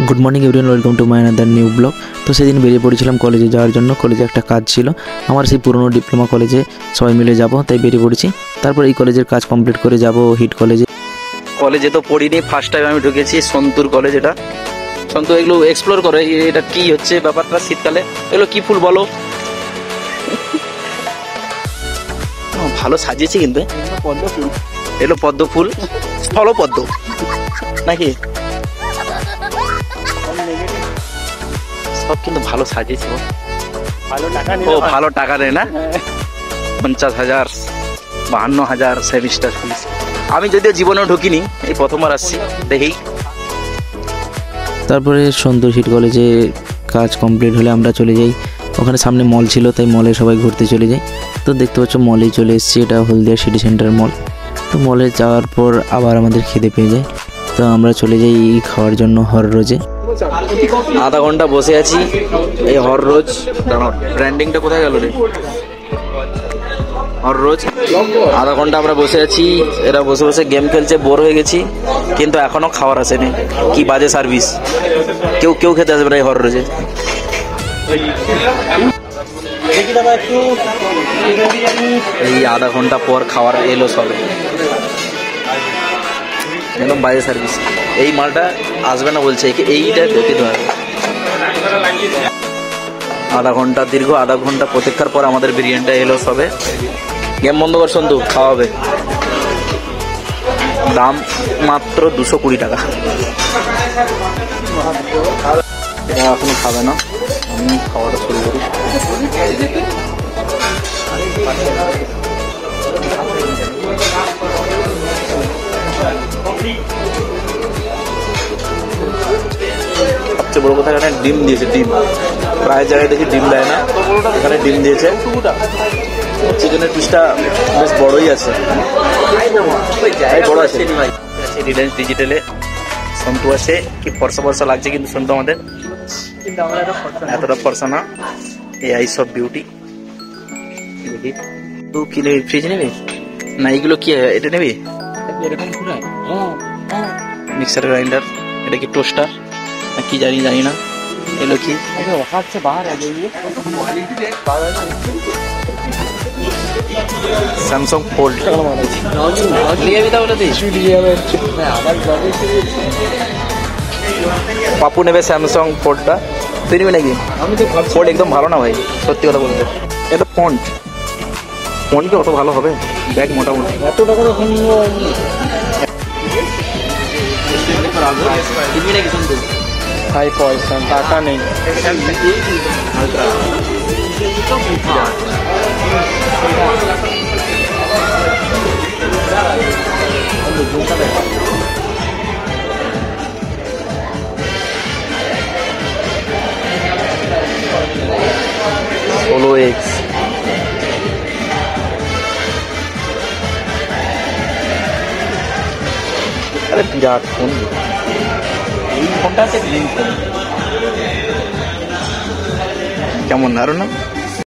Good morning everyone, welcome to my another new blog. তো সেদিন বেরিয়ে পড়েছিলাম কলেজে যাওয়ার জন্য। কলেজে একটা কাজ ছিল আমার, সেই পুরনো ডিপ্লোমা কলেজে সবাই মিলে যাব, তাই বেরিয়ে পড়েছি। তারপর এই কলেজের কাজ কমপ্লিট করে যাব হিট কলেজে। কলেজে তো পড়িনি, ফার্স্ট টাইম আমি ঢুকেছি সন্তুর কলেজ। এটা সন্তু, এগুলো এক্সপ্লোর করে এটা কি হচ্ছে ব্যাপারটা শীতকালে, এগুলো কি ফুল বলো? ভালো সাজিয়েছে কিন্তু, পদ্ম ফুল, এগুলো পদ্ম ফুল, স্থলপদ্ম নাকি? সব কিন্তু ভালো সাজিয়েছে, ও ভালো টাকা নেয় না? 50,000, 52,000 সেমিস্টার ফিস। আমি যদিও জীবনেও ঢুকিনি, এই প্রথমবার আসছি, দেখি। তারপরে সন্তোষ হিট কলেজে কাজ কমপ্লিট হলে আমরা চলে যাই। ওখানে সামনে মল ছিল, তাই মলে সবাই ঘুরতে চলে যাই। তো দেখতে পাচ্ছ মলেই চলে এসেছি, এটা হলদিয়া সিটি সেন্টার মল। তো মলে যাওয়ার পর আবার আমাদের খিদে পেয়ে যায়, তো আমরা চলে যাই খাওয়ার জন্য হররোজে। আধা ঘন্টা বসে আছি এই হররোজ। ব্র্যান্ডিংটা কোথায় গেল রে? হররোজ আধা ঘন্টা আমরা বসে আছি, এরা বসে বসে গেম খেলছে, বোর হয়ে গেছি, কিন্তু এখনো খাওয়ার আসেনি। কি বাজে সার্ভিস, কেউ খেতে আসবে না এই হররোজে। এই আধা ঘন্টা পর খাওয়ার এলো সবে, একদম বাজে সার্ভিস। এই মালটা আসবে না বলছে, এইটা দেখে দেওয়া। দীর্ঘ আধা ঘন্টা প্রতীক্ষার পর আমাদের বিরিয়ানিটা এলো সবে। গেম বন্ধ কর সন্তু, খাওয়া হবে। দাম মাত্র 220 টাকা। এটা এখনো খাবে না, আমি খাওয়াটা শুরু করি। সবচেয়ে বড় কথা, এখানে ডিম দিয়েছে। ডিম প্রায় জায়গায় দেখি ডিম দেয় না, এখানে ডিম দিয়েছে। চিকেনের পিসটা বেশ বড়ই আছে, বড় আছে। রিলায়েন্স ডিজিটালে সন্তু আছে, কি ফর্সা ফর্সা লাগছে, কিন্তু সন্তু আমাদের এতটা ফর্সা না। এই আইস অফ বিউটি। তো কি নেবি, ফ্রিজ নেবি না? এইগুলো কি, এটা নেবি? মিক্সার গ্রাইন্ডার, এটা কি টোস্টার না কি জানি না। এগুলো কি? স্যামসাং ফোল্ড পাপু নেবে স্যামসাং ফোল্ডটা, তুই নিবি নাকি? ফোল্ড একদম ভালো না ভাই, সত্যি কথা বলতে। এটা ফন্ট কি অত ভালো হবে? ব্যাগ মোটামুটি এত টাকা কিনবি নাকি শুনতে? ভাই পয়সা টাকা নেই। Solo X আরে বিরাট ফোন, এই ফোনটা আছে গ্রিন ফোন, কেমন আরো না?